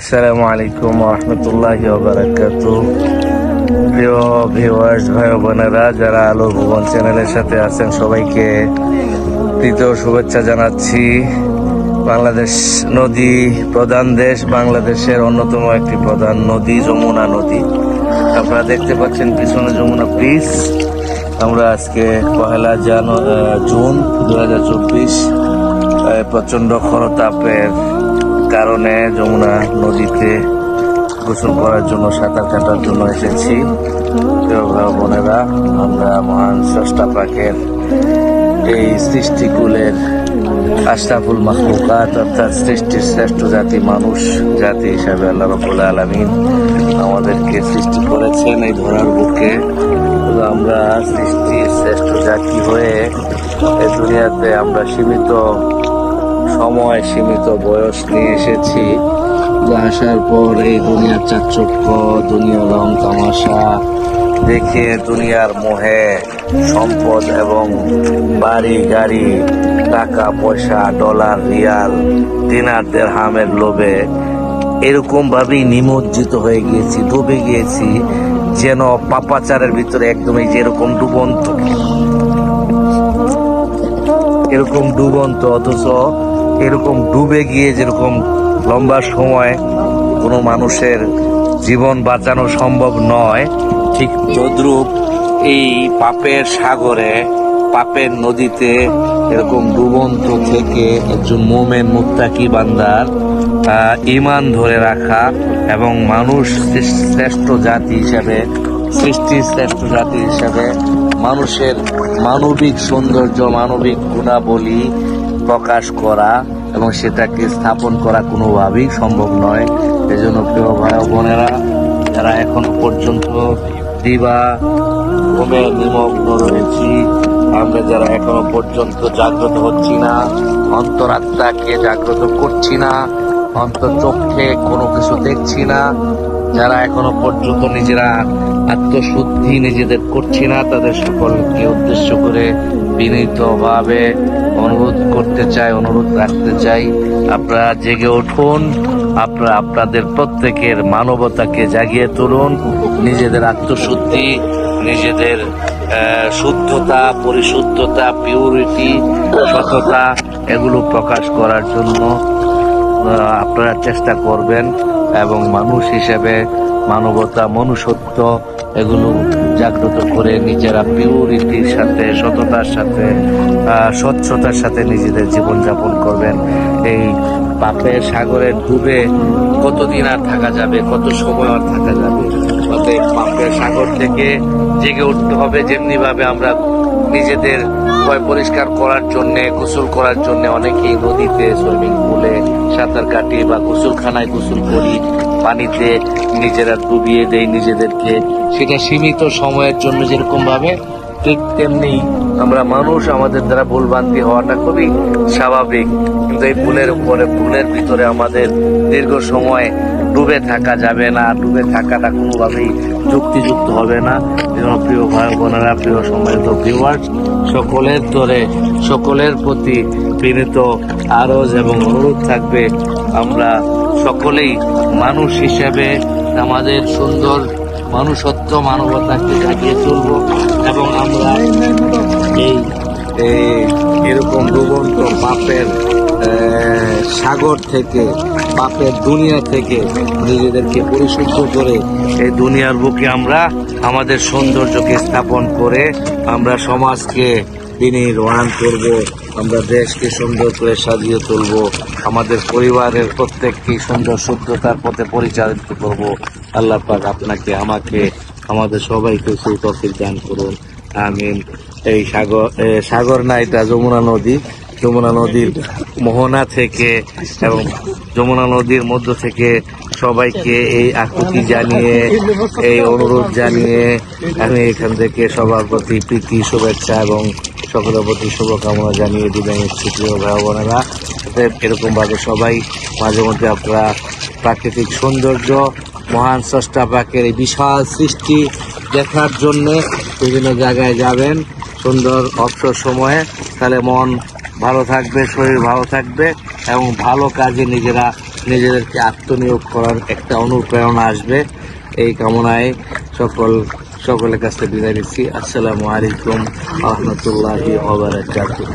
আসসালামু আলাইকুম রহমতুল্লাহি ওয়া বারাকাতুহু। প্রিয় ভিউয়ার্স, ভাই বোনেরা যারা আলোর ভুবন চ্যানেলের সাথে আছেন, সবাইকে তৃতীয় শুভেচ্ছা জানাচ্ছি। বাংলাদেশ নদী প্রধান দেশ, বাংলাদেশের অন্যতম একটি প্রধান নদী যমুনা নদী। আপনারা দেখতে পাচ্ছেন পিছনে যমুনা ব্রিজ। আমরা আজকে 1 জুন 2024 প্রচন্ড খরতাপের কারণে যমুনা নদীতে গোসল করার জন্য, সাঁতার কাটার জন্য এসেছি। প্রিয় ভাই বোনেরা, আমরা মহান স্রষ্টা পাকের এই সৃষ্টিকুলের আশরাফুল মাখলুকাত অর্থাৎ সৃষ্টির শ্রেষ্ঠ জাতি মানুষ জাতি হিসাবে আল্লাহ রাব্বুল আলামিন আমাদেরকে সৃষ্টি করেছেন এই ধরার বুকে। আমরা সৃষ্টির শ্রেষ্ঠ জাতি হয়ে এই দুনিয়াতে আমরা সীমিত সময়, সীমিত বয়স নিয়ে এসেছি। আসার পর এই দুনিয়ার চাকচক্য, দুনিয়ার রং তামাশা দেখে, দুনিয়ার মোহে সম্পদ এবং বাড়ি গাড়ি, টাকা পয়সা, ডলার, রিয়াল, দিনার, দিরহামের লোভে এরকম ভাবেই নিমজ্জিত হয়ে গিয়েছি, ডুবে গিয়েছি, যেন পাপাচারের ভিতরে একদমই যেরকম ডুবন্ত অথচ এরকম ডুবে গিয়ে যেরকম লম্বা সময় কোনো মানুষের জীবন বাঁচানো সম্ভব নয়, ঠিক তদ্রূপ এই পাপের সাগরে, পাপের নদীতে এরকম ডুবন্ত থেকে একজন মোমেন মুত্তাকি বান্দার ঈমান ধরে রাখা এবং মানুষ শ্রেষ্ঠ জাতি হিসাবে, সৃষ্টির শ্রেষ্ঠ জাতি হিসাবে মানুষের মানবিক সৌন্দর্য, মানবিক গুণাবলী প্রকাশ করা এবং সেটাকে স্থাপন করা কোনোভাবেই সম্ভব নয়। এজন্য প্রিয় ভাই বোনেরা, যারা এখনো পর্যন্ত দিবা ঘুমে নিমগ্ন রয়েছি, আমরা যারা এখনো পর্যন্ত জাগ্রত হচ্ছি না, অন্তরাত্মাকে জাগ্রত করছি না, অন্তর চোখে কোনো কিছু দেখছি না, যারা এখনো পর্যন্ত নিজেরা আত্মশুদ্ধি নিজেদের করছি না, তাদের সকলকে উদ্দেশ্য করে বিনীতভাবে অনুরোধ করতে চাই, অনুরোধ রাখতে চাই, আপনারা জেগে উঠুন, আপনারা আপনাদের প্রত্যেকের মানবতাকে জাগিয়ে তুলুন, নিজেদের আত্মশুদ্ধি, নিজেদের শুদ্ধতা, পরিশুদ্ধতা, পিউরিটি, সততা এগুলো প্রকাশ করার জন্য আপনারা চেষ্টা করবেন এবং মানুষ হিসেবে মানবতা, মনুষ্যত্ব এগুলো জাগ্রত করে নিজেরা পিউরিটির সাথে, সততার সাথে, স্বচ্ছতার সাথে নিজেদের জীবনযাপন করবেন। এই পাপের সাগরে ডুবে কতদিন আর থাকা যাবে, কত সময় আর থাকা যাবে? অতএব পাপের সাগর থেকে জেগে উঠতে হবে। যেমনি ভাবে আমরা নিজেদের পরিষ্কার করার জন্যে, গোসল করার জন্য অনেকেই নদীতে, সুইমিং পুলে সাঁতার কাটি বা গোসলখানায় গোসল করি, পানিতে নিজেরা ডুবিয়ে দেই নিজেদেরকে, সেটা সীমিত সময়ের জন্য যেরকম ভাবে, ঠিক তেমনি আমরা মানুষ, আমাদের দ্বারা ভুলভ্রান্তি হওয়াটা খুবই স্বাভাবিক। কিন্তু এই ভুলের ভিতরে আমাদের দীর্ঘ সময় ডুবে থাকা যাবে না, ডুবে থাকাটা কোনোভাবেই যুক্তিযুক্ত হবে না। প্রিয় ভাই বোনেরা, প্রিয় সম্মানিত ভিউয়ার্স, সকলের প্রতি বিনীত আরজ এবং অনুরোধ থাকবে, আমরা সকলেই মানুষ হিসেবে আমাদের সুন্দর মানুষত্ব, মানবতাকে জাগিয়ে তুলব এবং আমরা এরকম ডুবন্ত পাপের সাগর থেকে, পাপের দুনিয়া থেকে নিজেদেরকে পরিশুদ্ধ করে এই দুনিয়ার বুকে আমরা আমাদের সৌন্দর্যকে স্থাপন করে আমরা সমাজকে বিনির্মাণ করব, আমরা দেশকে সুন্দর করে সাজিয়ে তুলব, আমাদের পরিবারের প্রত্যেককে সুন্দর শুদ্ধতার পথে পরিচালিত করব। আল্লাহ পাক আপনাকে, আমাকে, আমাদের সবাইকে সেই তৌফিক দান করুন, আমিন। এই সাগর না, এটা যমুনা নদী। যমুনা নদীর মোহনা থেকে এবং যমুনা নদীর মধ্য থেকে সবাইকে এই আকুতি জানিয়ে, এই অনুরোধ জানিয়ে আমি এখান থেকে সবার প্রতি প্রীতি, শুভেচ্ছা এবং সকলের প্রতি শুভকামনা জানিয়ে বিদায় নিচ্ছি। প্রিয় ভাই বোনেরা, এরকম ভাবে সবাই মাঝে মধ্যে আপনারা প্রাকৃতিক সৌন্দর্য, মহান স্রষ্টা পাকের এই বিশাল সৃষ্টি দেখার জন্য বিভিন্ন জায়গায় যাবেন সুন্দর অবসর সময়ে, তাহলে মন ভালো থাকবে, শরীর ভালো থাকবে এবং ভালো কাজে নিজেরা নিজেদেরকে আত্মনিয়োগ করার একটা অনুপ্রেরণা আসবে, এই কামনায় সকলের কাছে বিদায় নিচ্ছি। আসসালামু আলাইকুম ওয়া রাহমাতুল্লাহি ওয়া বারাকাতুহু।